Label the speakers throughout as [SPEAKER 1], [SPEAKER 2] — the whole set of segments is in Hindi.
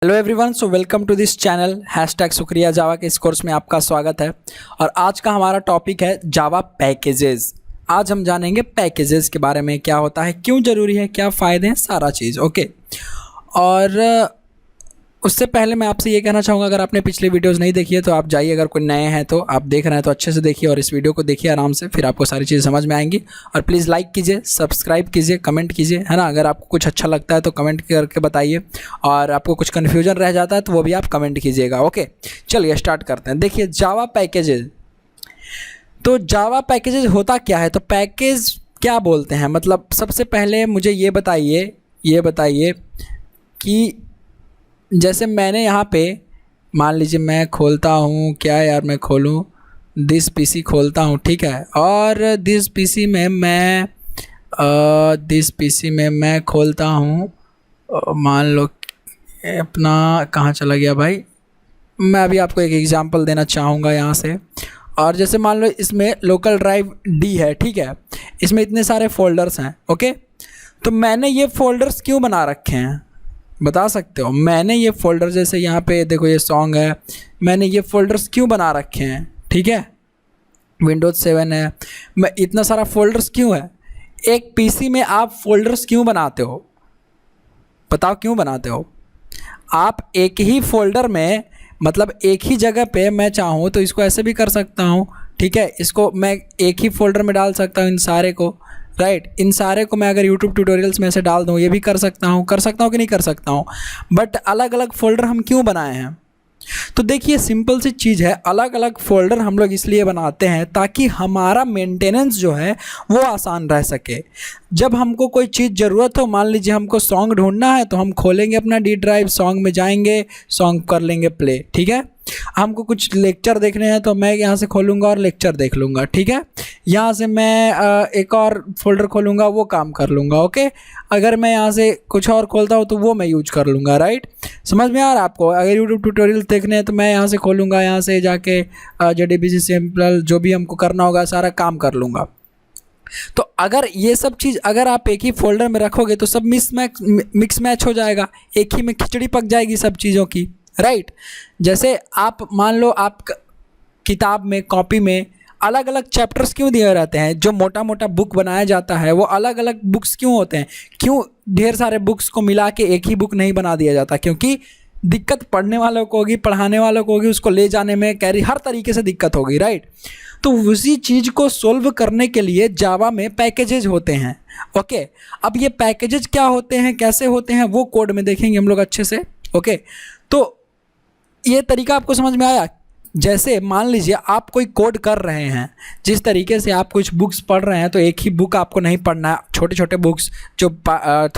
[SPEAKER 1] Hello everyone, so welcome to this channel hashtag शुक्रिया जावा के इस कोर्स में आपका स्वागत है। और आज का हमारा टॉपिक है जावा पैकेजेस। आज हम जानेंगे पैकेजेस के बारे में, क्या होता है, क्यों ज़रूरी है, क्या फ़ायदे हैं, सारा चीज़। ओके, और उससे पहले मैं आपसे ये कहना चाहूँगा, अगर आपने पिछली वीडियोस नहीं देखी है तो आप जाइए, अगर कोई नए हैं तो आप देख रहे हैं तो अच्छे से देखिए और इस वीडियो को देखिए आराम से, फिर आपको सारी चीज़ें समझ में आएंगी। और प्लीज़ लाइक कीजिए, सब्सक्राइब कीजिए, कमेंट कीजिए, है ना। अगर आपको कुछ अच्छा लगता है तो कमेंट करके बताइए, और आपको कुछ कन्फ्यूजन रह जाता है तो वो भी आप कमेंट कीजिएगा। ओके, चलिए स्टार्ट करते हैं। देखिए, जावा पैकेजेज। तो जावा पैकेजेज होता क्या है, तो पैकेज क्या बोलते हैं, मतलब सबसे पहले मुझे ये बताइए कि जैसे मैंने यहाँ पे मान लीजिए मैं खोलता हूँ, क्या यार मैं खोलूँ, दिस पीसी खोलता हूँ, ठीक है। और दिस पीसी में मैं खोलता हूँ, मान लो अपना कहाँ चला गया भाई, मैं अभी आपको एक एग्जांपल देना चाहूँगा यहाँ से। और जैसे मान लो इसमें लोकल ड्राइव डी है, ठीक है, इसमें इतने सारे फोल्डर्स हैं। ओके, तो मैंने ये फ़ोल्डर्स क्यों बना रखे हैं बता सकते हो। मैंने ये फ़ोल्डर, जैसे यहाँ पे देखो ये सॉन्ग है, मैंने ये फ़ोल्डर्स क्यों बना रखे हैं, ठीक है। विंडोज़ 7 है, मैं इतना सारा फ़ोल्डर्स क्यों है। एक पीसी में आप फ़ोल्डर्स क्यों बनाते हो, बताओ क्यों बनाते हो। आप एक ही फ़ोल्डर में, मतलब एक ही जगह पे मैं चाहूँ तो इसको ऐसे भी कर सकता हूँ, ठीक है। इसको मैं एक ही फ़ोल्डर में डाल सकता हूँ, इन सारे को, राइट। इन सारे को मैं अगर YouTube ट्यूटोरियल्स में से डाल दूँ, ये भी कर सकता हूँ कि नहीं कर सकता हूँ। बट अलग अलग फ़ोल्डर हम क्यों बनाए हैं, तो देखिए सिंपल सी चीज़ है। अलग अलग फ़ोल्डर हम लोग इसलिए बनाते हैं ताकि हमारा मेंटेनेंस जो है वो आसान रह सके। जब हमको कोई चीज़ ज़रूरत हो, मान लीजिए हमको सॉन्ग ढूंढना है, तो हम खोलेंगे अपना डी ड्राइव, सॉन्ग में जाएंगे, सॉन्ग कर लेंगे प्ले, ठीक है। हमको कुछ लेक्चर देखने हैं तो मैं यहाँ से खोलूँगा और लेक्चर देख लूँगा, ठीक है। यहाँ से मैं एक और फोल्डर खोलूँगा, वो काम कर लूँगा। ओके, अगर मैं यहाँ से कुछ और खोलता हूँ तो वो मैं यूज कर लूँगा, राइट। समझ में आ रहा है आपको। अगर यूट्यूब ट्यूटोरियल देखने हैं तो मैं यहाँ से खोलूँगा, यहाँ से जाके JDBC सिंपल जो भी हमको करना होगा सारा काम कर लूँगा। तो अगर ये सब चीज़ अगर आप एक ही फोल्डर में रखोगे तो सब मिक्स मैच हो जाएगा, एक ही में खिचड़ी पक जाएगी सब चीज़ों की, राइट। जैसे आप मान लो, आप किताब में, कॉपी में अलग अलग चैप्टर्स क्यों दिए रहते हैं। जो मोटा मोटा बुक बनाया जाता है वो अलग अलग बुक्स क्यों होते हैं, क्यों ढेर सारे बुक्स को मिला के एक ही बुक नहीं बना दिया जाता, क्योंकि दिक्कत पढ़ने वालों को होगी, पढ़ाने वालों को होगी, उसको ले जाने में, कैरी, हर तरीके से दिक्कत होगी, राइट। तो उसी चीज़ को सोल्व करने के लिए जावा में पैकेजेज होते हैं। ओके, अब ये पैकेजेज क्या होते हैं, कैसे होते हैं, वो कोड में देखेंगे हम लोग अच्छे से। ओके, तो ये तरीका आपको समझ में आया। जैसे मान लीजिए आप कोई कोड कर रहे हैं, जिस तरीके से आप कुछ बुक्स पढ़ रहे हैं, तो एक ही बुक आपको नहीं पढ़ना है। छोटे छोटे बुक्स जो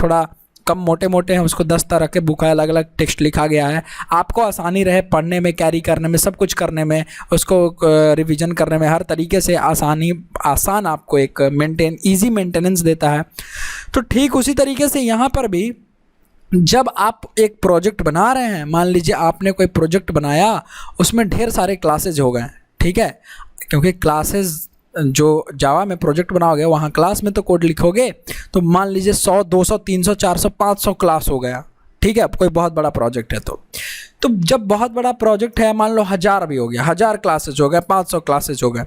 [SPEAKER 1] थोड़ा कम मोटे मोटे हैं, उसको 10 तरह के बुक है, अलग अलग टेक्स्ट लिखा गया है, आपको आसानी रहे पढ़ने में, कैरी करने में, सब कुछ करने में, उसको रिवीजन करने में, हर तरीके से आसान आपको एक ईजी मेंटेनेंस देता है। तो ठीक उसी तरीके से यहाँ पर भी जब आप एक प्रोजेक्ट बना रहे हैं, मान लीजिए आपने कोई प्रोजेक्ट बनाया, उसमें ढेर सारे क्लासेज हो गए, ठीक है। क्योंकि क्लासेज जो जावा में प्रोजेक्ट बनाओगे, वहाँ क्लास में तो कोड लिखोगे, तो मान लीजिए 100, 200, 300, 400, 500 क्लास हो गया, ठीक है। कोई बहुत बड़ा प्रोजेक्ट है तो जब बहुत बड़ा प्रोजेक्ट है, मान लो 1000 भी हो गया, 1000 क्लासेज हो गए, 500 क्लासेज हो गए,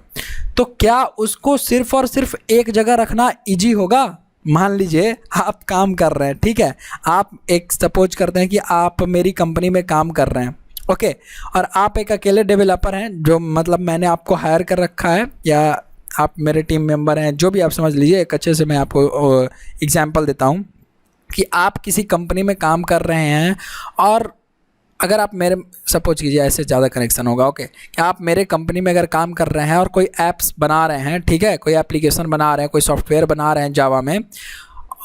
[SPEAKER 1] तो क्या उसको सिर्फ और सिर्फ एक जगह रखना ईजी होगा। मान लीजिए आप काम कर रहे हैं, ठीक है, आप एक सपोज करते हैं कि आप मेरी कंपनी में काम कर रहे हैं, ओके, और आप एक अकेले डेवलपर हैं, जो मतलब मैंने आपको हायर कर रखा है, या आप मेरे टीम मेंबर हैं, जो भी आप समझ लीजिए। एक अच्छे से मैं आपको एग्जांपल देता हूँ कि आप किसी कंपनी में काम कर रहे हैं, और अगर आप मेरे, सपोज कीजिए ऐसे ज़्यादा कनेक्शन होगा, ओके, कि आप मेरे कंपनी में अगर काम कर रहे हैं और कोई ऐप्स बना रहे हैं, ठीक है, कोई एप्लीकेशन बना रहे हैं, कोई सॉफ्टवेयर बना रहे हैं जावा में,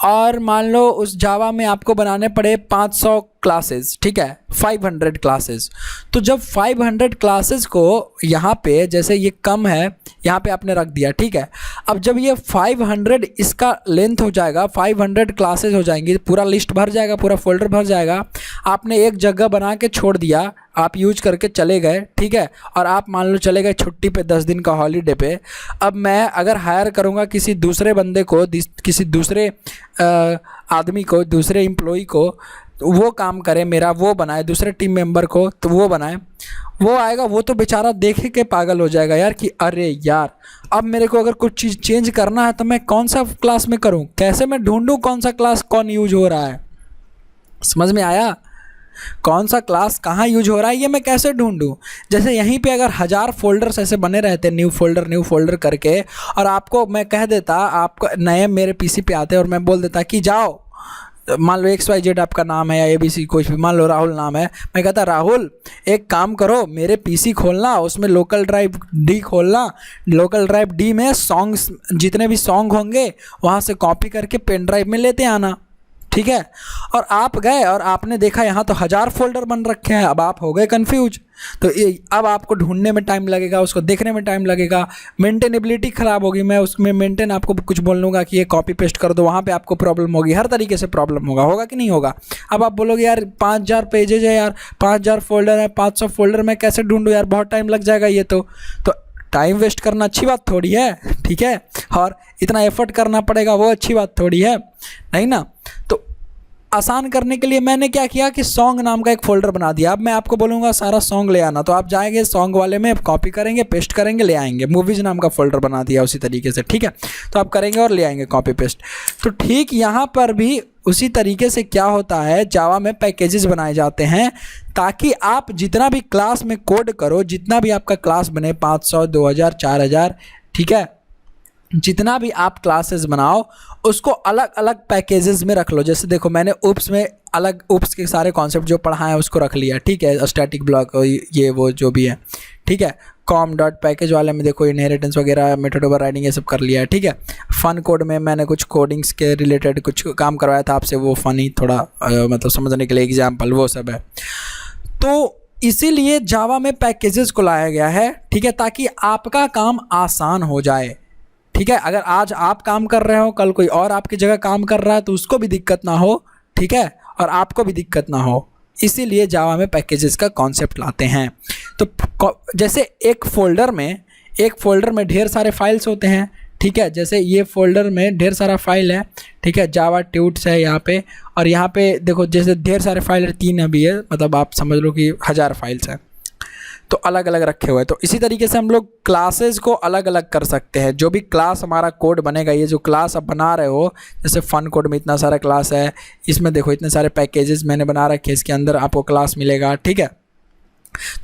[SPEAKER 1] और मान लो उस जावा में आपको बनाने पड़े 500 क्लासेस, ठीक है, 500 क्लासेस। तो जब 500 क्लासेस को यहाँ पे, जैसे ये कम है, यहाँ पे आपने रख दिया, ठीक है। अब जब ये 500 इसका लेंथ हो जाएगा, 500 क्लासेस हो जाएंगी, पूरा लिस्ट भर जाएगा, पूरा फोल्डर भर जाएगा, आपने एक जगह बना के छोड़ दिया, आप यूज करके चले गए, ठीक है। और आप मान लो चले गए छुट्टी पे, 10 दिन का हॉलीडे पे। अब मैं अगर हायर करूँगा किसी दूसरे बंदे को, किसी दूसरे आदमी को, दूसरे एम्प्लॉई को, वो काम करे मेरा, वो बनाए दूसरे टीम मेंबर को, तो वो बनाए, वो आएगा, वो तो बेचारा देख के पागल हो जाएगा यार कि अरे यार अब मेरे को अगर कुछ चीज़ चेंज करना है तो मैं कौन सा क्लास में करूं, कैसे मैं ढूंढूं कौन सा क्लास कौन यूज हो रहा है। समझ में आया? कौन सा क्लास कहाँ यूज हो रहा है ये मैं कैसे ढूंढूं। जैसे यहीं पे अगर 1000 फोल्डर्स ऐसे बने रहते न्यू फोल्डर करके, और आपको मैं कह देता, आपको नए मेरे पीसी पे आते और मैं बोल देता कि जाओ, मान लो XYZ आपका नाम है या ABC कुछ भी, मान लो राहुल नाम है, मैं कहता राहुल एक काम करो मेरे पीसी खोलना, उसमें लोकल ड्राइव D खोलना, लोकल ड्राइव D में सॉन्ग्स जितने भी सॉन्ग होंगे वहाँ से कॉपी करके पेन ड्राइव में लेते आना, ठीक है। और आप गए और आपने देखा यहाँ तो 1000 फोल्डर बन रखे हैं, अब आप हो गए कंफ्यूज। तो अब आपको ढूंढने में टाइम लगेगा, उसको देखने में टाइम लगेगा, मेंटेनेबिलिटी ख़राब होगी। मैं उसमें मेंटेन आपको कुछ बोल लूँगा कि ये कॉपी पेस्ट कर दो, वहाँ पे आपको प्रॉब्लम होगी, हर तरीके से प्रॉब्लम होगा कि नहीं होगा। अब आप बोलोगे यार 5000 पेजेज है यार, 5000 फोल्डर है, 500 फोल्डर मैं कैसे ढूंढूँ यार, बहुत टाइम लग जाएगा ये तो टाइम वेस्ट करना अच्छी बात थोड़ी है, ठीक है, और इतना एफर्ट करना पड़ेगा वो अच्छी बात थोड़ी है, नहीं ना। तो आसान करने के लिए मैंने क्या किया कि सॉन्ग नाम का एक फ़ोल्डर बना दिया। अब मैं आपको बोलूँगा सारा सॉन्ग ले आना, तो आप जाएंगे सॉन्ग वाले में कॉपी करेंगे, पेस्ट करेंगे, ले आएंगे। मूवीज़ नाम का फ़ोल्डर बना दिया उसी तरीके से, ठीक है, तो आप करेंगे और ले आएंगे कॉपी पेस्ट। तो ठीक यहाँ पर भी उसी तरीके से क्या होता है, जावा में पैकेजेस बनाए जाते हैं ताकि आप जितना भी क्लास में कोड करो, जितना भी आपका क्लास बने 500 2000 4000, ठीक है, जितना भी आप क्लासेस बनाओ उसको अलग अलग पैकेजेस में रख लो। जैसे देखो मैंने उप्स में अलग उप्स के सारे कॉन्सेप्ट जो पढ़ाए हैं उसको रख लिया, ठीक है, स्टैटिक ब्लॉक ये वो जो भी है, ठीक है। कॉम डॉट पैकेज वाले में देखो इनहेरिटेंस वगैरह, मेथड ओवरराइडिंग ये सब कर लिया है, ठीक है। फन कोड में मैंने कुछ कोडिंग्स के रिलेटेड कुछ काम करवाया था आपसे, वो फनी थोड़ा मतलब समझने के लिए एग्जाम्पल वो सब है। तो इसीलिए जावा में पैकेजेस को लाया गया है, ठीक है, ताकि आपका काम आसान हो जाए, ठीक है। अगर आज आप काम कर रहे हो, कल कोई और आपकी जगह काम कर रहा है तो उसको भी दिक्कत ना हो, ठीक है, और आपको भी दिक्कत ना हो, इसीलिए जावा में पैकेजेस का कॉन्सेप्ट लाते हैं। तो जैसे एक फ़ोल्डर में ढेर सारे फाइल्स होते हैं, ठीक है, जैसे ये फ़ोल्डर में ढेर सारा फाइल है, ठीक है, जावा ट्यूट्स है यहाँ पे, और यहाँ पे देखो जैसे ढेर सारे फाइल 3 अभी है, मतलब आप समझ लो कि 1000 फाइल्स हैं, तो अलग अलग रखे हुए हैं। तो इसी तरीके से हम लोग क्लासेस को अलग अलग कर सकते हैं। जो भी क्लास हमारा कोड बनेगा, ये जो क्लास आप बना रहे हो, जैसे फन कोड में इतना सारा क्लास है, इसमें देखो इतने सारे पैकेजेस मैंने बना रखे हैं, इसके अंदर आपको क्लास मिलेगा, ठीक है।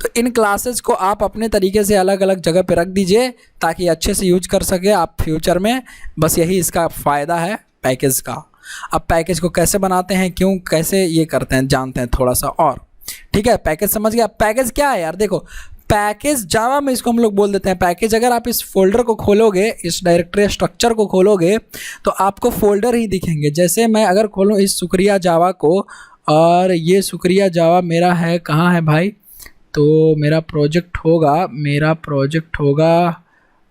[SPEAKER 1] तो इन क्लासेस को आप अपने तरीके से अलग अलग जगह पे रख दीजिए ताकि अच्छे से यूज कर सके आप फ्यूचर में। बस यही इसका फ़ायदा है पैकेज का। अब पैकेज को कैसे बनाते हैं, क्यों कैसे ये करते हैं, जानते हैं थोड़ा सा और, ठीक है। पैकेज समझ गया। पैकेज क्या है यार, देखो पैकेज जावा में इसको हम लोग बोल देते हैं पैकेज। अगर आप इस फोल्डर को खोलोगे, इस डायरेक्टरी स्ट्रक्चर को खोलोगे तो आपको फोल्डर ही दिखेंगे। जैसे मैं अगर खोलूँ इस शुक्रिया जावा को, और ये शुक्रिया जावा मेरा है, कहाँ है भाई, तो मेरा प्रोजेक्ट होगा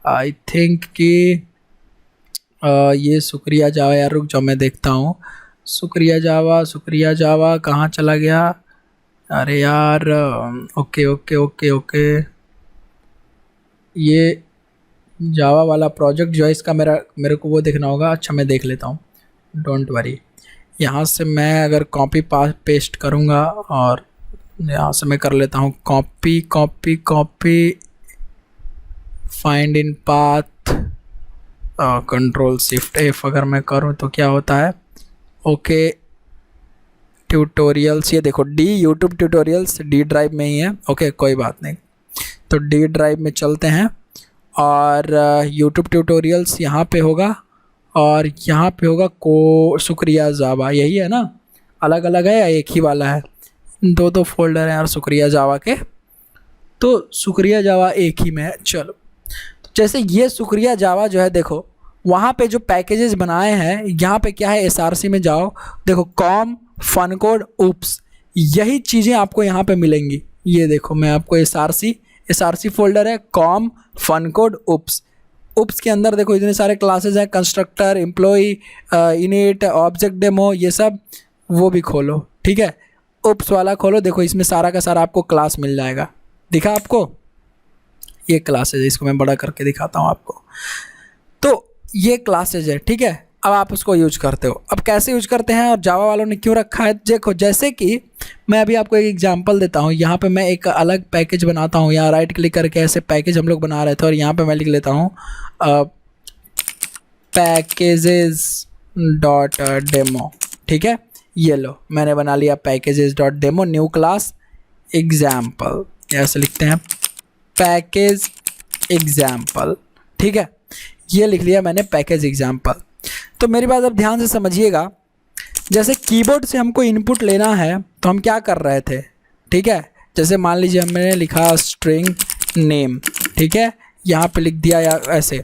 [SPEAKER 1] आई थिंक कि ये शुक्रिया जावा, यार रुक जाओ मैं देखता हूँ। शुक्रिया जावा कहाँ चला गया, अरे यार ओके ये जावा वाला प्रोजेक्ट जो है इसका मेरे को वो देखना होगा। अच्छा मैं देख लेता हूँ, डोंट वरी। यहाँ से मैं अगर कॉपी पेस्ट करूँगा और यहाँ से मैं कर लेता हूँ copy find in path, control shift F अगर मैं करूँ तो क्या होता है, ओके ट्यूटोरियल्स, ये देखो यूट्यूब ट्यूटोरियल्स डी ड्राइव में ही है, ओके कोई बात नहीं। तो डी ड्राइव में चलते हैं और यूट्यूब ट्यूटोरियल्स यहाँ पे होगा, और यहाँ पे होगा शुक्रिया जावा, यही है ना, अलग अलग है या एक ही वाला है, दो फोल्डर हैं यार शुक्रिया जावा के, तो शुक्रिया जावा एक ही में है। चलो तो जैसे ये शुक्रिया जावा जो है, देखो वहाँ पे जो पैकेजेस बनाए हैं, यहाँ पे क्या है, SRC में जाओ, देखो कॉम फन कोड उप्स, यही चीज़ें आपको यहाँ पे मिलेंगी। ये देखो मैं आपको SRC फोल्डर है, कॉम फन कोड उप्स के अंदर देखो इतने सारे क्लासेस हैं, constructor, employ, init, object demo, ये सब वो भी खोलो, ठीक है। उप्स वाला खोलो, देखो इसमें सारा का सारा आपको क्लास मिल जाएगा। दिखा आपको, ये क्लासेज है, इसको मैं बड़ा करके दिखाता हूँ आपको। तो ये क्लासेज है, ठीक है, अब आप उसको यूज करते हो। अब कैसे यूज करते हैं और जावा वालों ने क्यों रखा है, देखो जैसे कि मैं अभी आपको एक एग्जांपल देता हूँ। यहाँ पे मैं एक अलग पैकेज बनाता हूँ, यहाँ राइट क्लिक करके ऐसे पैकेज हम लोग बना रहे थे और यहाँ पे मैं लिख लेता हूँ पैकेजेस डॉट डेमो। ठीक है, ये लो मैंने बना लिया packages dot demo, new class example, ऐसे लिखते हैं पैकेज एग्जाम्पल। ठीक है, ये लिख लिया मैंने पैकेज एग्जाम्पल। तो मेरी बात अब ध्यान से समझिएगा, जैसे कीबोर्ड से हमको इनपुट लेना है तो हम क्या कर रहे थे, ठीक है, जैसे मान लीजिए हमने लिखा स्ट्रिंग नेम, ठीक है, यहाँ पे लिख दिया या ऐसे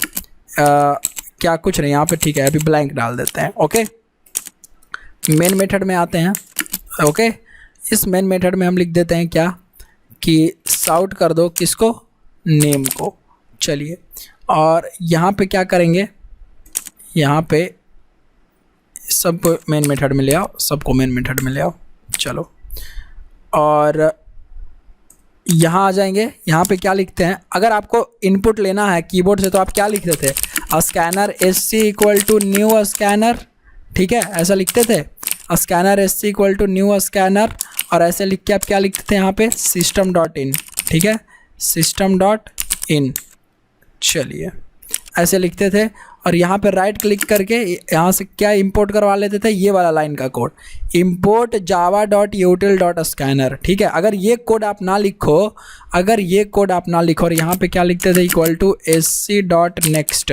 [SPEAKER 1] क्या कुछ नहीं यहाँ पे, ठीक है, अभी ब्लैंक डाल देते हैं। ओके, मेन मेथड में आते हैं। ओके, इस मेन मेथड में हम लिख देते हैं क्या कि शाउट कर दो किसको, नेम को। चलिए, और यहाँ पे क्या करेंगे, यहाँ पे सबको मेन मेथड में ले आओ, सबको मेन मेथड में ले आओ। चलो, और यहाँ आ जाएंगे, यहाँ पे क्या लिखते हैं, अगर आपको इनपुट लेना है कीबोर्ड से तो आप क्या लिखते थे, scanner SC equal to new scanner. ठीक है, ऐसा लिखते थे, scanner SC equal to new scanner, और ऐसे लिख के आप क्या लिखते थे यहाँ पे, सिस्टम डॉट इन। ठीक है, सिस्टम डॉट इन, चलिए ऐसे लिखते थे। और यहाँ पे राइट क्लिक करके यहाँ से क्या इंपोर्ट करवा लेते थे, ये वाला लाइन का code, import Java dot यूटिल dot scanner. ठीक है, अगर ये कोड आप ना लिखो, अगर ये कोड आप ना लिखो, और यहाँ पे क्या लिखते थे, equal to SC dot next.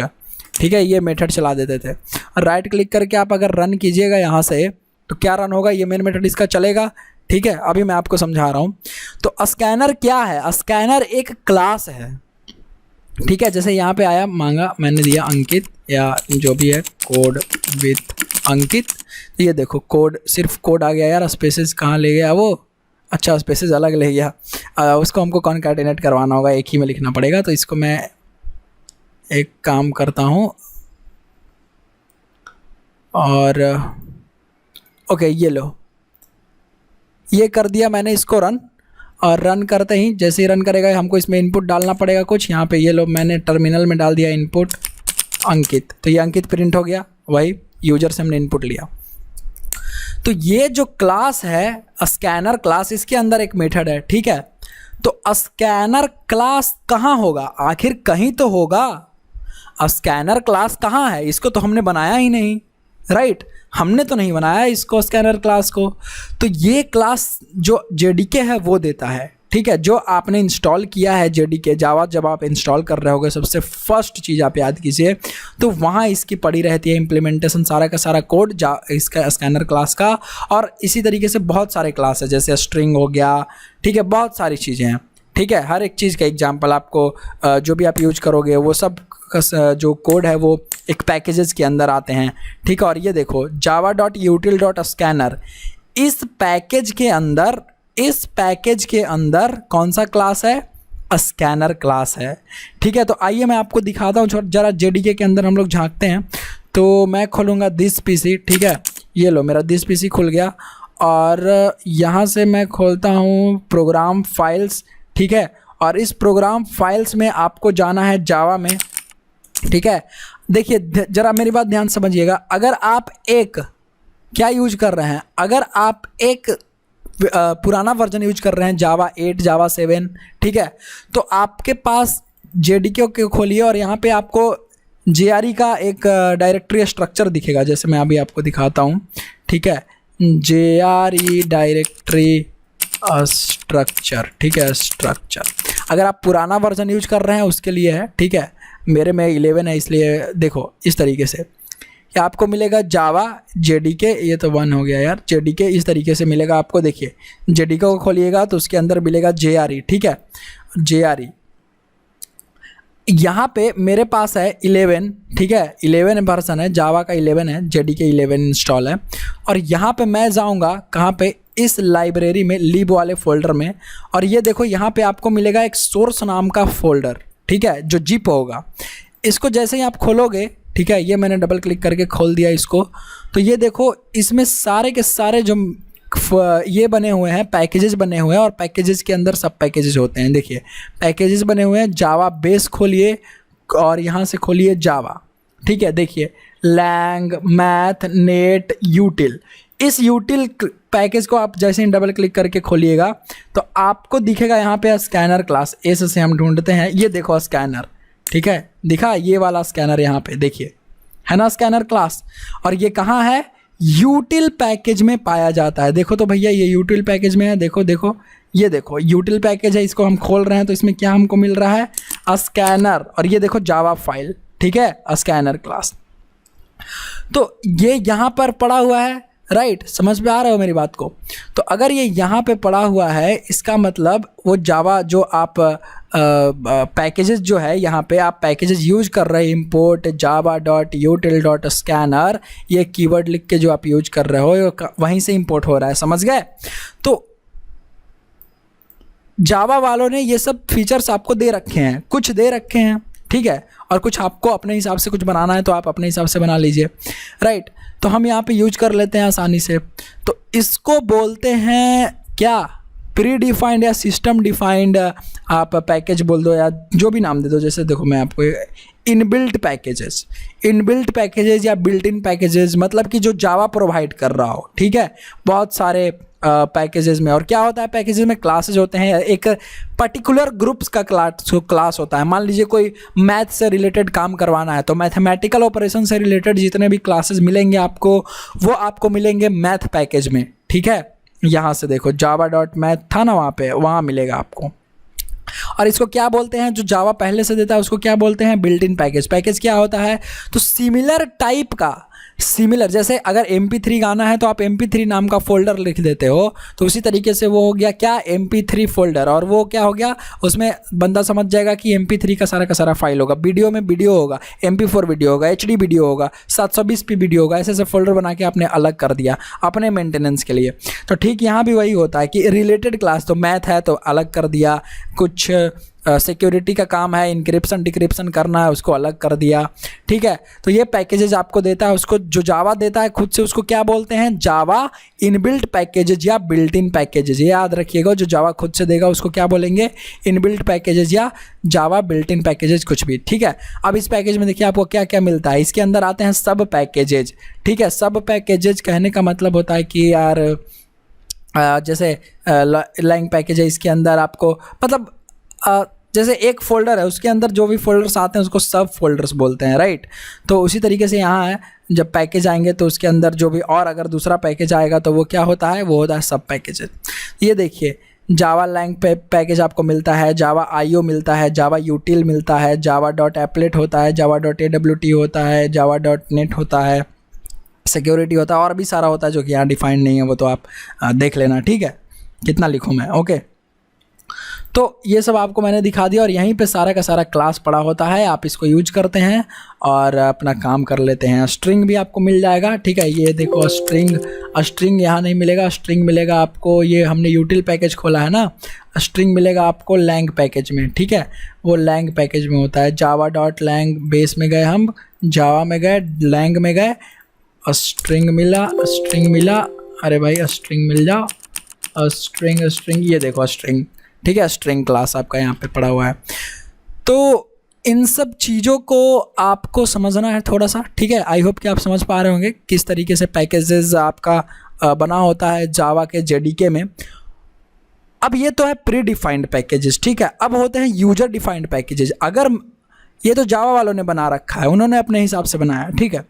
[SPEAKER 1] ठीक है, ये मेथड चला देते थे। और राइट क्लिक करके आप अगर रन कीजिएगा यहाँ से, तो क्या रन होगा, ये मेन मेथड इसका चलेगा। ठीक है, अभी मैं आपको समझा रहा हूँ। तो स्कैनर क्या है, स्कैनर एक क्लास है। ठीक है, जैसे यहाँ पे आया, मांगा, मैंने दिया अंकित या जो भी है, कोड विथ अंकित। तो ये देखो कोड, सिर्फ कोड आ गया यार, स्पेसेस कहाँ ले गया वो, अच्छा स्पेसेस अलग ले गया। उसको हमको कॉन्कैटिनेट करवाना होगा, एक ही में लिखना पड़ेगा। तो इसको मैं एक काम करता हूँ, और ओके, ये लो, ये कर दिया मैंने इसको रन। और रन करते ही, जैसे ही रन करेगा, हमको इसमें इनपुट डालना पड़ेगा कुछ। यहाँ पे ये लो, मैंने टर्मिनल में डाल दिया इनपुट अंकित, तो ये अंकित प्रिंट हो गया, वही यूजर से हमने इनपुट लिया। तो ये जो क्लास है स्कैनर क्लास, इसके अंदर एक मेथड है। ठीक है, तो स्कैनर क्लास कहाँ होगा, आखिर कहीं तो होगा। स्कैनर क्लास कहाँ है, इसको तो हमने बनाया ही नहीं, राइट, हमने तो नहीं बनाया इसको, स्कैनर क्लास को। तो ये क्लास जो JDK है वो देता है। ठीक है, जो आपने इंस्टॉल किया है JDK जावा, जब आप इंस्टॉल कर रहे होगे, सबसे फर्स्ट चीज़ आप याद कीजिए, तो वहाँ इसकी पड़ी रहती है इम्प्लीमेंटेशन, सारा का सारा कोड इसका स्कैनर क्लास का। और इसी तरीके से बहुत सारे क्लास है, जैसे स्ट्रिंग हो गया, ठीक है, बहुत सारी चीज़ें हैं। ठीक है, हर एक चीज़ का एग्जाम्पल आपको जो भी आप यूज करोगे वो सब जो कोड है वो एक पैकेजेस के अंदर आते हैं। ठीक है, और ये देखो जावा डॉट यूटिल डॉट स्कैनर, इस पैकेज के अंदर कौन सा क्लास है, स्कैनर क्लास है। ठीक है, तो आइए मैं आपको दिखाता हूँ जरा, JDK के अंदर हम लोग झांकते हैं। तो मैं खोलूँगा दिस PC। ठीक है, ये लो मेरा दिस PC खुल गया, और यहाँ से मैं खोलता हूँ प्रोग्राम फाइल्स। ठीक है, और इस प्रोग्राम फाइल्स में आपको जाना है जावा में। ठीक है, देखिए जरा मेरी बात ध्यान समझिएगा, अगर आप एक क्या यूज कर रहे हैं, अगर आप एक पुराना वर्जन यूज कर रहे हैं, जावा 8, जावा 7, ठीक है, तो आपके पास JDK को खोलिए, और यहाँ पे आपको JRE का एक डायरेक्टरी स्ट्रक्चर दिखेगा, जैसे मैं अभी आपको दिखाता हूँ। ठीक है, JRE डायरेक्टरी स्ट्रक्चर। ठीक है, स्ट्रक्चर अगर आप पुराना वर्जन यूज कर रहे हैं उसके लिए है। ठीक है, मेरे में 11 है, इसलिए देखो इस तरीके से या आपको मिलेगा जावा JDK, ये तो 1 हो गया यार, JDK इस तरीके से मिलेगा आपको। देखिए JDK को खोलिएगा तो उसके अंदर मिलेगा JRE। ठीक है, JRE यहाँ पे मेरे पास है 11। ठीक है, 11 वर्जन है, जावा का 11 है, JDK 11 इंस्टॉल है। और यहाँ पे मैं जाऊँगा कहाँ पे, इस लाइब्रेरी में, लिब वाले फोल्डर में, और ये देखो यहाँ पे आपको मिलेगा एक सोर्स नाम का फोल्डर। ठीक है, जो जिप होगा, इसको जैसे ही आप खोलोगे, ठीक है, ये मैंने डबल क्लिक करके खोल दिया इसको, तो ये देखो इसमें सारे के सारे जो ये बने हुए हैं, पैकेजेस बने हुए हैं, और पैकेजेस के अंदर सब पैकेजेस होते हैं। देखिए पैकेजेस बने हुए हैं, जावा बेस खोलिए और यहाँ से खोलिए जावा। ठीक है, देखिए लैंग, मैथ, नेट, यूटिल। इस यूटिल पैकेज को आप जैसे ही डबल क्लिक करके खोलिएगा तो आपको दिखेगा यहाँ पे स्कैनर क्लास। एस से हम ढूंढते हैं, ये देखो स्कैनर, ठीक है, दिखा ये वाला स्कैनर यहाँ पे देखिए, है ना स्कैनर क्लास। और ये कहाँ है, यूटिल पैकेज में पाया जाता है। देखो तो भैया ये यूटिल पैकेज में है, देखो देखो ये देखो यूटिल पैकेज है, इसको हम खोल रहे हैं तो इसमें क्या हमको मिल रहा है, स्कैनर, और ये देखो जावा फाइल, ठीक है, स्कैनर क्लास। तो ये यहाँ पर पड़ा हुआ है, राइट, समझ में आ रहा हो मेरी बात को। तो अगर ये यहाँ पे पड़ा हुआ है, इसका मतलब वो जावा जो आप पैकेजेस जो है यहाँ पे आप पैकेजेस यूज कर रहे हैं, import java.util.scanner, ये कीवर्ड लिख के जो आप यूज कर रहे हो वहीं से इंपोर्ट हो रहा है, समझ गए। तो जावा वालों ने ये सब फीचर्स आपको दे रखे हैं, कुछ दे रखे हैं, ठीक है, और कुछ आपको अपने हिसाब से कुछ बनाना है तो आप अपने हिसाब से बना लीजिए, राइट। तो हम यहाँ पे यूज कर लेते हैं आसानी से। तो इसको बोलते हैं क्या, प्री डिफाइंड या सिस्टम डिफाइंड आप पैकेज बोल दो या जो भी नाम दे दो। जैसे देखो मैं आपको इनबिल्ट पैकेजेस, इनबिल्ट पैकेजेस या बिल्ट इन पैकेजेस, मतलब कि जो जावा प्रोवाइड कर रहा हो, ठीक है, बहुत सारे पैकेजेस में। और क्या होता है पैकेजेस में, क्लासेज होते हैं, एक पर्टिकुलर ग्रुप्स का क्लास होता है। मान लीजिए कोई मैथ से रिलेटेड काम करवाना है तो मैथमेटिकल ऑपरेशन से रिलेटेड जितने भी क्लासेस मिलेंगे आपको, वो आपको मिलेंगे मैथ पैकेज में, ठीक है। यहाँ से देखो java.math था ना, वहाँ मिलेगा आपको। और इसको क्या बोलते हैं, जो जावा पहले से देता है उसको क्या बोलते हैं, बिल्ट इन पैकेज। पैकेज क्या होता है, तो सिमिलर टाइप का, सिमिलर, जैसे अगर MP3 गाना है तो आप MP3 नाम का फोल्डर लिख देते हो, तो उसी तरीके से वो हो गया क्या, MP3 फोल्डर। और वो क्या हो गया, उसमें बंदा समझ जाएगा कि MP3 का सारा फाइल होगा, वीडियो में वीडियो होगा, MP4 वीडियो होगा, HD वीडियो होगा, 720p वीडियो होगा, ऐसे फोल्डर बना के आपने अलग कर दिया अपने मेंटेनेंस के लिए। तो ठीक यहाँ भी वही होता है कि रिलेटेड क्लास, तो मैथ है तो अलग कर दिया, कुछ सिक्योरिटी का काम है, इंक्रिप्शन डिक्रिप्शन करना है, उसको अलग कर दिया, ठीक है। तो ये पैकेजेज आपको देता है, उसको जो जावा देता है खुद से, उसको क्या बोलते हैं, जावा इनबिल्ट पैकेजेज या बिल्ट इन पैकेजेज। ये याद रखिएगा, जो जावा खुद से देगा उसको क्या बोलेंगे, इनबिल्ट पैकेजेज या जावा बिल्ट इन पैकेजेज, कुछ भी, ठीक है। अब इस पैकेज में देखिए आपको क्या क्या मिलता है। इसके अंदर आते हैं सब पैकेजेज, ठीक है। सब पैकेजेज कहने का मतलब होता है कि यार जैसे लैंग पैकेज है, इसके अंदर आपको मतलब जैसे एक फ़ोल्डर है उसके अंदर जो भी फोल्डर्स आते हैं उसको सब फोल्डर्स बोलते हैं, राइट। तो उसी तरीके से यहाँ है, जब पैकेज आएंगे तो उसके अंदर जो भी और अगर दूसरा पैकेज आएगा तो वो क्या होता है, वो होता है सब पैकेज। ये देखिए जावा लैंग पैकेज आपको मिलता है, जावा IO मिलता है, जावा यूटिल मिलता है, java.applet होता है, java.awt होता है, java.net होता है, सिक्योरिटी होता है, और भी सारा होता है जो कि यहाँ डिफाइंड नहीं है, वो तो आप देख लेना, ठीक है, कितना लिखूँ मैं, ओके। तो ये सब आपको मैंने दिखा दिया, और यहीं पे सारा का सारा क्लास पड़ा होता है, आप इसको यूज करते हैं और अपना काम कर लेते हैं। स्ट्रिंग भी आपको मिल जाएगा, ठीक है। ये देखो स्ट्रिंग यहाँ नहीं मिलेगा, स्ट्रिंग मिलेगा आपको, ये हमने यूटिल पैकेज खोला है ना, स्ट्रिंग मिलेगा आपको लैंग पैकेज में, ठीक है, वो लैंग पैकेज में होता है। java.lang बेस में गए हम, जावा में गए, लैंग में गए, स्ट्रिंग मिला, अरे भाई स्ट्रिंग मिल जाओ, स्ट्रिंग, ये देखो स्ट्रिंग, ठीक है, स्ट्रिंग क्लास आपका यहाँ पे पड़ा हुआ है। तो इन सब चीज़ों को आपको समझना है थोड़ा सा, ठीक है। आई होप कि आप समझ पा रहे होंगे किस तरीके से पैकेजेस आपका बना होता है जावा के JDK में। अब ये तो है प्री डिफाइंड पैकेजेस, ठीक है। अब होते हैं यूजर डिफाइंड पैकेजेस। अगर ये तो जावा वालों ने बना रखा है, उन्होंने अपने हिसाब से बनाया, ठीक है।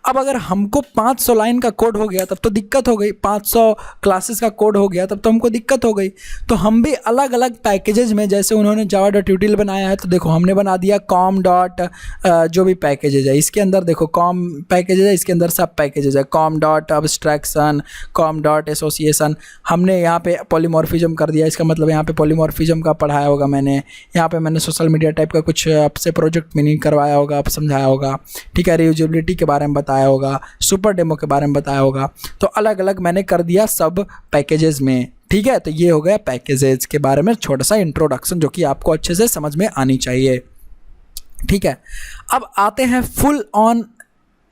[SPEAKER 1] अब अगर हमको 500 लाइन का कोड हो गया तब तो दिक्कत हो गई, 500 क्लासेस का कोड हो गया तब तो हमको दिक्कत हो गई। तो हम भी अलग अलग पैकेजेज में, जैसे उन्होंने java.util बनाया है तो देखो हमने बना दिया com डॉट जो भी पैकेजेज है, इसके अंदर देखो com पैकेजेज है, इसके अंदर सब पैकेजेज है, com dot abstraction, com dot association. हमने यहाँ पे पॉलीमॉर्फिज्म कर दिया, इसका मतलब यहाँ पे पॉलीमॉर्फिज्म का पढ़ाया होगा मैंने, यहाँ पे मैंने सोशल मीडिया टाइप का कुछ आपसे प्रोजेक्ट मीनिंग करवाया होगा, आप समझाया होगा, ठीक है। रियूजेबिलिटी के बारे में बताया होगा, सुपर डेमो के बारे में बताया होगा। तो अलग अलग मैंने कर दिया सब पैकेजेस में, ठीक है। तो ये हो गया पैकेजेस के बारे में छोटा सा इंट्रोडक्शन, जो कि आपको अच्छे से समझ में आनी चाहिए, ठीक है। अब आते हैं फुल ऑन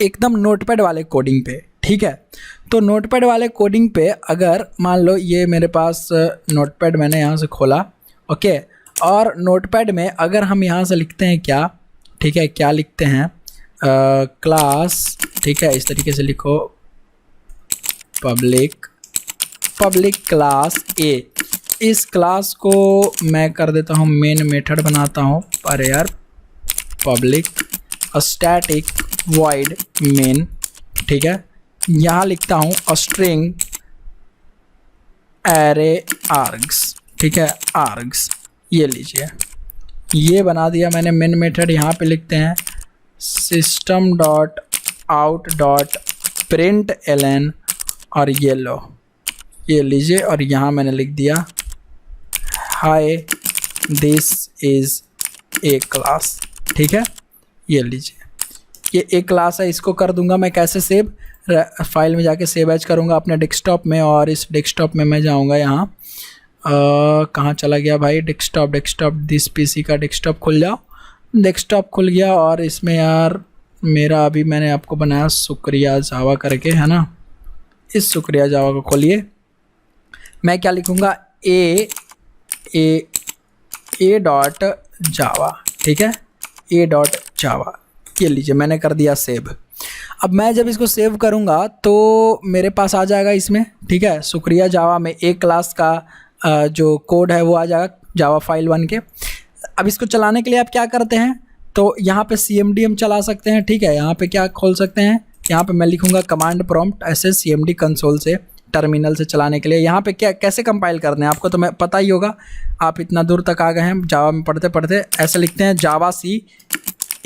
[SPEAKER 1] एकदम नोटपैड वाले कोडिंग पे, ठीक है। तो नोटपैड वाले कोडिंग पे अगर मान लो ये मेरे पास नोटपैड मैंने यहाँ से खोला, ओके, और नोटपैड में अगर हम यहाँ से लिखते हैं क्या, ठीक है, क्या लिखते हैं, क्लास, ठीक है, इस तरीके से लिखो, पब्लिक क्लास ए। इस क्लास को मैं कर देता हूँ मेन मेथड बनाता हूँ, पर यार पब्लिक स्टैटिक वॉइड मेन, ठीक है। यहाँ लिखता हूँ स्ट्रिंग एरे आर्ग्स, ठीक है, आर्ग्स, ये लीजिए, ये बना दिया मैंने मेन मेथड। यहाँ पे लिखते हैं system dot out dot print ln, और ये लो, ये लीजिए, और यहाँ मैंने लिख दिया hi this is a class, ठीक है, ये लीजिए, ये एक क्लास है। इसको कर दूंगा मैं कैसे सेव, फाइल में जाके सेव एज करूंगा अपने डेस्कटॉप में, और इस डेस्कटॉप में मैं जाऊंगा यहाँ, कहाँ चला गया भाई, डेस्कटॉप दिस पीसी का डेस्कटॉप खुल जाओ, डेस्कटॉप खुल गया। और इसमें यार मेरा अभी मैंने आपको बनाया शुक्रिया जावा करके, है ना, इस शुक्रिया जावा को खोलिए। मैं क्या लिखूँगा, ए डॉट जावा, ठीक है, ए डॉट जावा, ये लीजिए, मैंने कर दिया सेव। अब मैं जब इसको सेव करूँगा तो मेरे पास आ जाएगा इसमें, ठीक है, शुक्रिया जावा में एक क्लास का जो कोड है वो आ जाएगा जावा फाइल 1 के। अब इसको चलाने के लिए आप क्या करते हैं, तो यहाँ पे CMD हम चला सकते हैं, ठीक है। यहाँ पे क्या खोल सकते हैं, यहाँ पे मैं लिखूँगा कमांड प्रॉम्प्ट ऐसे CMD कंसोल से, टर्मिनल से चलाने के लिए। यहाँ पे क्या कैसे कंपाइल करने हैं आपको तो मैं पता ही होगा, आप इतना दूर तक आ गए हैं जावा में पढ़ते पढ़ते। ऐसे लिखते हैं जावा सी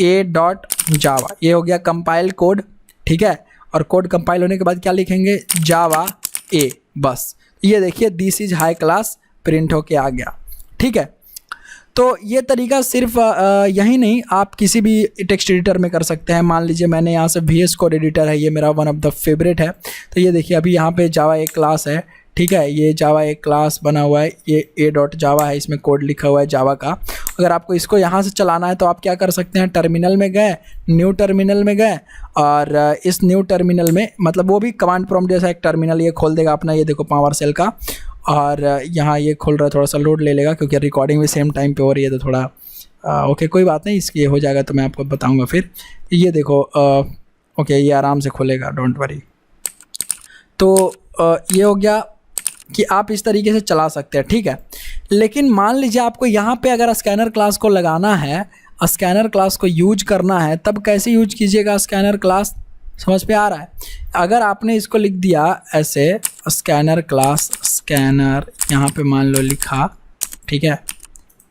[SPEAKER 1] ए डॉट जावा, ये हो गया कंपाइल कोड, ठीक है। और कोड कंपाइल होने के बाद क्या लिखेंगे, जावा ए, बस ये देखिए this is high class print होके आ गया, ठीक है। तो ये तरीका सिर्फ यही नहीं, आप किसी भी टेक्स्ट एडिटर में कर सकते हैं। मान लीजिए मैंने यहाँ से VS कोड एडिटर है, ये मेरा वन ऑफ द फेवरेट है। तो ये देखिए अभी यहाँ पे जावा एक क्लास है, ठीक है, ये जावा एक क्लास बना हुआ है, ये ए डॉट जावा है, इसमें कोड लिखा हुआ है जावा का। अगर आपको इसको यहाँ से चलाना है तो आप क्या कर सकते हैं, टर्मिनल में गए, न्यू टर्मिनल में गए, और इस न्यू टर्मिनल में मतलब वो भी कमांड प्रॉम्प्ट जैसा एक टर्मिनल ये खोल देगा अपना, ये देखो पावर सेल का, और यहाँ ये खोल रहा है, थोड़ा सा लोड ले लेगा क्योंकि रिकॉर्डिंग भी सेम टाइम पे हो रही है, तो थोड़ा ओके कोई बात नहीं, इसकी हो जाएगा तो मैं आपको बताऊंगा फिर। ये देखो ओके, ये आराम से खोलेगा, डोंट वरी। तो ये हो गया कि आप इस तरीके से चला सकते हैं, ठीक है। लेकिन मान लीजिए आपको यहाँ पे अगर स्कैनर क्लास को लगाना है, स्कैनर क्लास को यूज करना है, तब कैसे यूज कीजिएगा स्कैनर क्लास, समझ पे आ रहा है। अगर आपने इसको लिख दिया ऐसे स्कैनर क्लास, स्कैनर यहाँ पे मान लो लिखा, ठीक है,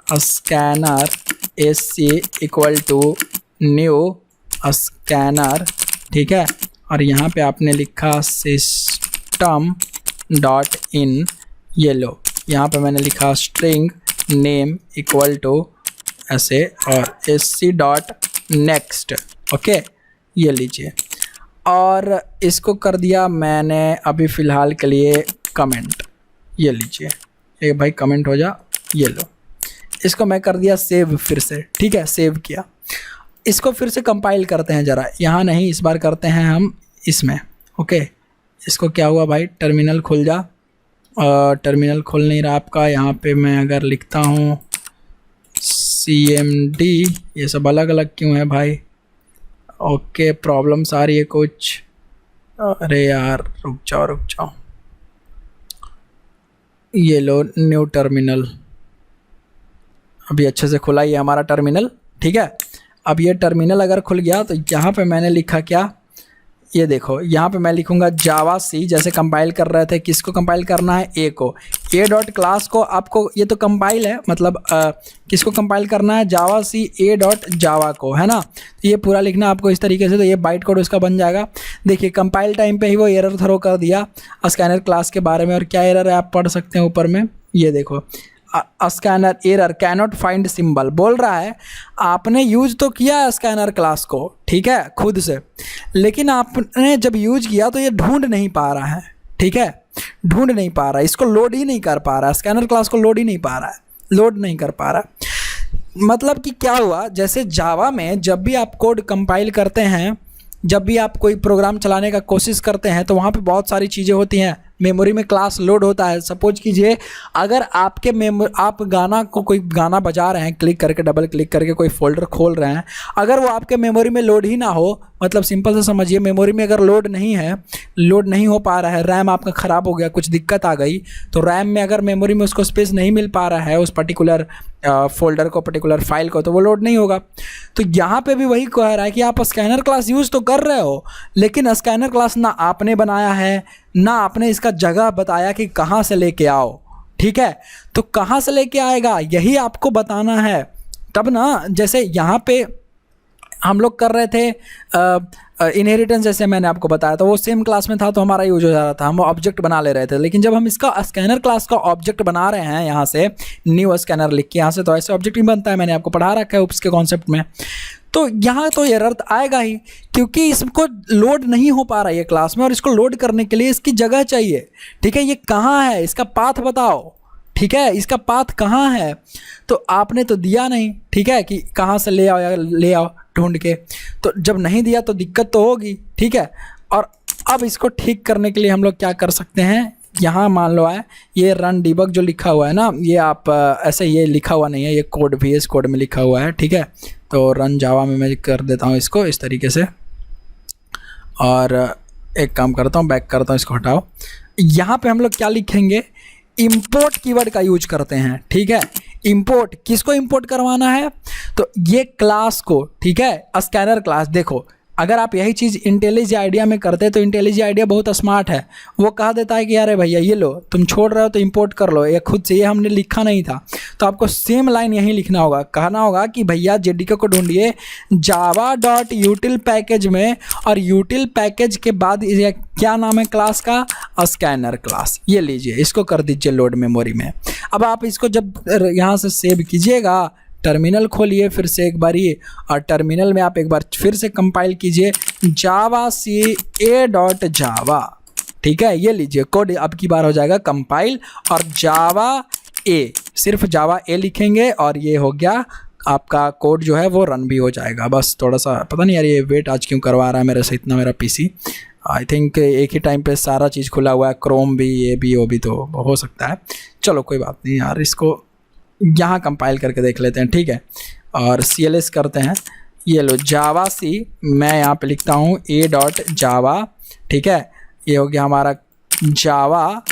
[SPEAKER 1] scanner SC equal to new scanner, ठीक है, और यहाँ पे आपने लिखा सिस्टम डॉट इन, ये लो, यहाँ पे मैंने लिखा स्ट्रिंग नेम इक्वल टू ऐसे, और SC डॉट नेक्स्ट, ओके, ये लीजिए। और इसको कर दिया मैंने अभी फ़िलहाल के लिए कमेंट, ये लीजिए, ये भाई कमेंट हो जा, ये लो, इसको मैं कर दिया सेव फिर से, ठीक है, सेव किया। इसको फिर से कंपाइल करते हैं ज़रा, यहाँ नहीं, इस बार करते हैं हम इसमें, ओके। इसको क्या हुआ भाई, टर्मिनल खुल जा, टर्मिनल खुल नहीं रहा आपका। यहाँ पे मैं अगर लिखता हूँ CMD, ये सब अलग अलग क्यों है भाई, ओके, प्रॉब्लम्स आ रही है कुछ, अरे यार रुक जाओ, ये लो न्यू टर्मिनल, अभी अच्छे से खुला ये हमारा टर्मिनल, ठीक है। अब ये टर्मिनल अगर खुल गया तो यहाँ पे मैंने लिखा क्या, ये देखो, यहाँ पे मैं लिखूँगा जावा सी, जैसे कंपाइल कर रहे थे, किसको कंपाइल करना है, ए को, ए डॉट क्लास को आपको, ये तो कंपाइल है, मतलब किसको कंपाइल करना है, जावा सी ए डॉट जावा को, है ना। तो ये पूरा लिखना आपको इस तरीके से, तो ये बाइट कोड उसका बन जाएगा। देखिए कंपाइल टाइम पे ही वो एरर थ्रो कर दिया स्कैनर क्लास के बारे में, और क्या एरर है आप पढ़ सकते हैं ऊपर में, ये देखो, scanner error cannot find symbol बोल रहा है। आपने यूज तो किया स्कैनर क्लास को, ठीक है, खुद से, लेकिन आपने जब यूज किया तो ये ढूंढ नहीं पा रहा है, ठीक है, ढूंढ नहीं पा रहा है, इसको लोड ही नहीं कर पा रहा है, स्कैनर क्लास को लोड ही नहीं पा रहा है, लोड नहीं कर पा रहा है। मतलब कि क्या हुआ, जैसे जावा में जब भी आप कोड कंपाइल करते हैं, जब भी आप कोई प्रोग्राम चलाने का कोशिश करते हैं, तो वहाँ पे बहुत सारी चीज़ें होती हैं, मेमोरी में क्लास लोड होता है। सपोज कीजिए अगर आपके आप गाना को कोई गाना बजा रहे हैं, क्लिक करके डबल क्लिक करके कोई फोल्डर खोल रहे हैं, अगर वो आपके मेमोरी में लोड ही ना हो, मतलब सिंपल से समझिए मेमोरी में अगर लोड नहीं है, लोड नहीं हो पा रहा है, रैम आपका ख़राब हो गया, कुछ दिक्कत आ गई, तो रैम में अगर मेमोरी में उसको स्पेस नहीं मिल पा रहा है उस पर्टिकुलर फोल्डर को, पर्टिकुलर फाइल को, तो वो लोड नहीं होगा। तो यहाँ पे भी वही कह रहा है कि आप स्कैनर क्लास यूज़ तो कर रहे हो, लेकिन स्कैनर क्लास ना आपने बनाया है, ना आपने इसका जगह बताया कि कहाँ से लेके आओ। ठीक है, तो कहाँ से लेके आएगा यही आपको बताना है। तब ना, जैसे यहाँ पे हम लोग कर रहे थे इनहेरिटेंस, जैसे मैंने आपको बताया, तो वो सेम क्लास में था तो हमारा यूज हो जा रहा था, हम ऑब्जेक्ट बना ले रहे थे। लेकिन जब हम इसका स्कैनर क्लास का ऑब्जेक्ट बना रहे हैं यहाँ से, न्यू स्कैनर लिख के यहाँ से, तो ऐसे ऑब्जेक्ट ही बनता है, मैंने आपको पढ़ा रखा है उसके कॉन्सेप्ट में। तो यहाँ तो एरर आएगा ही, क्योंकि इसको लोड नहीं हो पा रहा है ये क्लास में, और इसको लोड करने के लिए इसकी जगह चाहिए। ठीक है, ये कहाँ है, इसका पाथ बताओ। ठीक है, इसका पाथ कहाँ है, तो आपने तो दिया नहीं। ठीक है, कि कहाँ से ले आओ या ले आओ ढूंढ के, तो जब नहीं दिया तो दिक्कत तो होगी। ठीक है, और अब इसको ठीक करने के लिए हम लोग क्या कर सकते हैं, यहाँ मान लो है ये रन डिबग जो लिखा हुआ है ना, ये आप ऐसे ये लिखा हुआ नहीं है, ये कोड VS कोड में लिखा हुआ है। ठीक है, तो रन जावा में मैं कर देता हूँ इसको इस तरीके से, और एक काम करता हूँ, बैक करता हूँ, इसको हटाओ। यहाँ पे हम लोग क्या लिखेंगे, इंपोर्ट कीवर्ड का यूज करते हैं। ठीक है, इंपोर्ट, किसको इंपोर्ट करवाना है, तो ये क्लास को। ठीक है, स्कैनर क्लास। देखो, अगर आप यही चीज़ इंटेलिज आइडिया में करते तो इंटेलिज आइडिया बहुत स्मार्ट है, वो कह देता है कि अरे भैया ये लो, तुम छोड़ रहे हो तो इंपोर्ट कर लो, ये खुद से, ये हमने लिखा नहीं था। तो आपको सेम लाइन यहीं लिखना होगा, कहना होगा कि भैया JDK को ढूंढिए java.util पैकेज में, और यूटिल पैकेज के बाद ये क्या नाम है क्लास का, स्कैनर क्लास। ये लीजिए, इसको कर दीजिए लोड मेमोरी में। अब आप इसको जब यहाँ से सेव कीजिएगा, टर्मिनल खोलिए फिर से एक बार ये, और टर्मिनल में आप एक बार फिर से कंपाइल कीजिए javaca.java। ठीक है, ये लीजिए कोड अब की बार हो जाएगा कंपाइल, और जावा ए, सिर्फ जावा ए लिखेंगे और ये हो गया आपका कोड जो है वो रन भी हो जाएगा। बस थोड़ा सा पता नहीं यार ये वेट आज क्यों करवा रहा है मेरे से इतना मेरा PC। आई थिंक एक ही टाइम पे सारा चीज़ खुला हुआ है, क्रोम भी, ये भी, वो भी, तो हो सकता है। चलो कोई बात नहीं यार, इसको यहाँ कंपाइल करके देख लेते हैं। ठीक है, और CLS करते हैं, ये लो जावा सी, मैं यहाँ पे लिखता हूँ a.java। ठीक है, ये हो गया हमारा जावा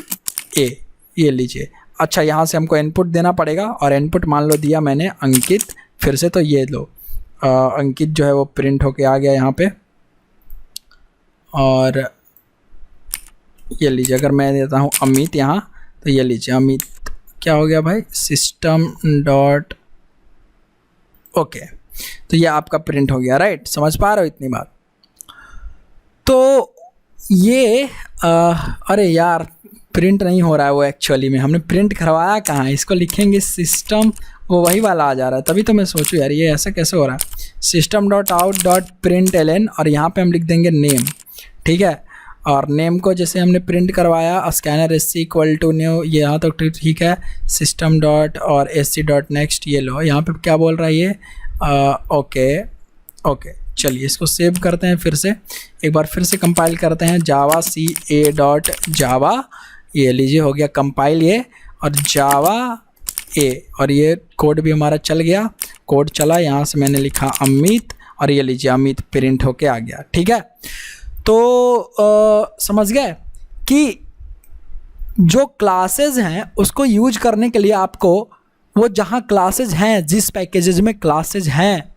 [SPEAKER 1] ए, ये लीजिए। अच्छा, यहाँ से हमको इनपुट देना पड़ेगा, और इनपुट मान लो दिया मैंने अंकित, फिर से, तो ये लो अंकित जो है वो प्रिंट होके आ गया यहाँ पे। और ये लीजिए, अगर मैं देता हूँ अमित यहाँ, तो ये लीजिए अमित क्या हो गया भाई, सिस्टम डॉट ओके, तो ये आपका प्रिंट हो गया। राइट, समझ पा रहे हो इतनी बात। तो ये अरे यार प्रिंट नहीं हो रहा है वो, एक्चुअली में हमने प्रिंट करवाया कहाँ है, इसको लिखेंगे सिस्टम, वो वही वाला आ जा रहा है, तभी तो मैं सोचूं यार ये ऐसा कैसे हो रहा है। system.out.println, और यहाँ पे हम लिख देंगे नेम। ठीक है, और नेम को जैसे हमने प्रिंट करवाया स्कैनर SC = न्यू, ये यहाँ तक तो ठीक है। सिस्टम डॉट और SC.next, ये लो, यहाँ पे क्या बोल रहा है ये, ओके ओके। चलिए इसको सेव करते हैं, फिर से एक बार फिर से कंपाइल करते हैं, javaca.java, ये लीजिए हो गया कंपाइल ये, और जावा ए, और ये कोड भी हमारा चल गया, कोड चला, यहाँ से मैंने लिखा अमित, और ये लीजिए अमित प्रिंट होके आ गया। ठीक है, तो समझ गए कि जो क्लासेस हैं उसको यूज करने के लिए आपको वो जहाँ क्लासेस हैं, जिस पैकेजेस में क्लासेस हैं,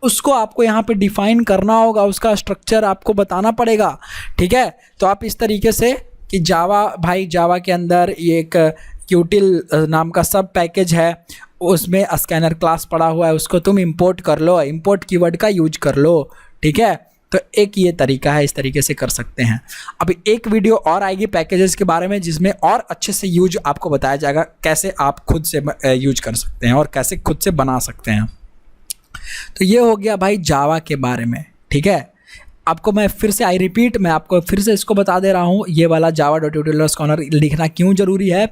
[SPEAKER 1] उसको आपको यहाँ पे डिफाइन करना होगा, उसका स्ट्रक्चर आपको बताना पड़ेगा। ठीक है, तो आप इस तरीके से कि जावा, भाई जावा के अंदर ये एक यूटिल नाम का सब पैकेज है, उसमें स्कैनर क्लास पड़ा हुआ है, उसको तुम इंपोर्ट कर लो, इंपोर्ट कीवर्ड का यूज कर लो। ठीक है, तो एक ये तरीका है, इस तरीके से कर सकते हैं। अभी एक वीडियो और आएगी पैकेजेस के बारे में, जिसमें और अच्छे से यूज आपको बताया जाएगा, कैसे आप खुद से यूज कर सकते हैं और कैसे खुद से बना सकते हैं। तो ये हो गया भाई जावा के बारे में। ठीक है, आपको मैं फिर से आई रिपीट, मैं आपको फिर से इसको बता दे रहा हूँ, ये वाला java.util स्कैनर लिखना क्यों ज़रूरी है,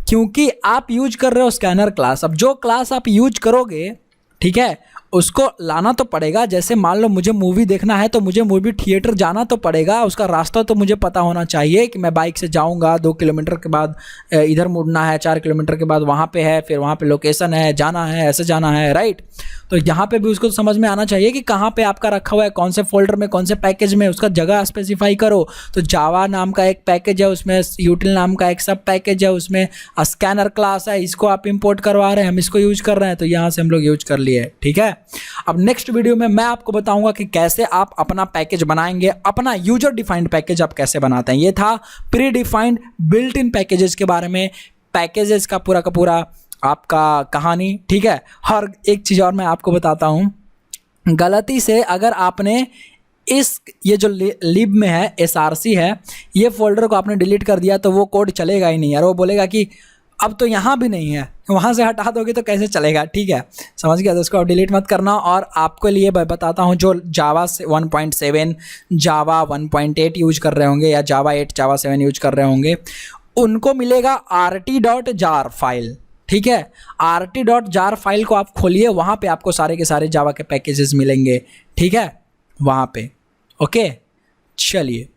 [SPEAKER 1] क्योंकि आप यूज कर रहे हो स्कैनर क्लास। अब जो क्लास आप यूज करोगे, ठीक है, उसको लाना तो पड़ेगा। जैसे मान लो मुझे मूवी देखना है तो मुझे मूवी थिएटर जाना तो पड़ेगा, उसका रास्ता तो मुझे पता होना चाहिए कि मैं बाइक से जाऊंगा, 2 किलोमीटर के बाद इधर मुड़ना है, 4 किलोमीटर के बाद वहाँ पे है, फिर वहाँ पे लोकेशन है, जाना है, ऐसे जाना है, राइट। तो यहाँ पे भी उसको समझ में आना चाहिए कि कहाँ पे आपका रखा हुआ है, कौन से फोल्डर में, कौन से पैकेज में, उसका जगह स्पेसिफाई करो। तो जावा नाम का एक पैकेज है, उसमें यूटिल नाम का एक सब पैकेज है, उसमें स्कैनर क्लास है, इसको आप इंपोर्ट करवा रहे हैं, हम इसको यूज कर रहे हैं, तो यहाँ से हम लोग यूज कर लिए, ठीक है। अब नेक्स्ट वीडियो में मैं आपको बताऊंगा कि कैसे आप अपना पैकेज बनाएंगे, अपना यूजर डिफाइंड पैकेज आप कैसे बनाते हैं। ये था pre defined built in packages के बारे में, पैकेजेस का पूरा आपका कहानी, ठीक है। और एक चीज़ और मैं आपको बताता हूँ, गलती से अगर आपने ये जो लिब में है, SRC है, ये फोल्डर को आपने डिलीट कर दिया तो वो कोड चलेगा ही नहीं यार। वो बोलेगा कि अब तो यहाँ भी नहीं है, वहाँ से हटा दोगे तो कैसे चलेगा, ठीक है, समझ गया। तो उसको आप डिलीट मत करना। और आपको लिए बताता हूँ जो जावा 1.7, जावा 1.8 यूज कर रहे होंगे, या जावा 8, जावा 7 यूज कर रहे होंगे, उनको मिलेगा rt.jar फाइल, ठीक है। rt.jar फाइल को आप खोलिए, वहाँ पे आपको सारे के सारे जावा के पैकेजेस मिलेंगे, ठीक है, वहाँ पे। ओके, चलिए,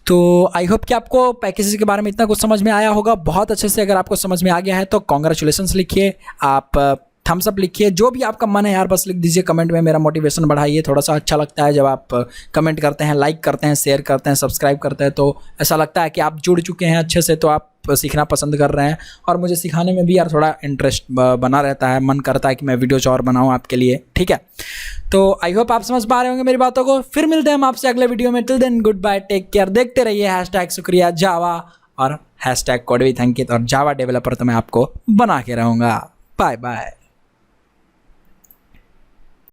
[SPEAKER 1] तो आई होप कि आपको पैकेजेस के बारे में इतना कुछ समझ में आया होगा बहुत अच्छे से। अगर आपको समझ में आ गया है तो कॉन्ग्रेचुलेसन्स लिखिए, आप थम्स अप लिखिए, जो भी आपका मन है यार बस लिख दीजिए कमेंट में, मेरा मोटिवेशन बढ़ाइए। थोड़ा सा अच्छा लगता है जब आप कमेंट करते हैं, लाइक करते हैं, शेयर करते हैं, सब्सक्राइब करते हैं, तो ऐसा लगता है कि आप जुड़ चुके हैं अच्छे से, तो आप सीखना पसंद कर रहे हैं। और मुझे सिखाने में भी यार थोड़ा इंटरेस्ट बना रहता है, मन करता है कि मैं वीडियोज और बनाऊँ आपके लिए, ठीक है। तो आई होप आप समझ पा रहे होंगे मेरी बातों को। फिर मिलते हैं हम आपसे अगले वीडियो में। Till then good bye, take care. देखते रहिए #शुक्रिया जावा और #कोड विथ अंकित, और जावा डेवलपर तो मैं आपको बना के रहूँगा। Bye bye.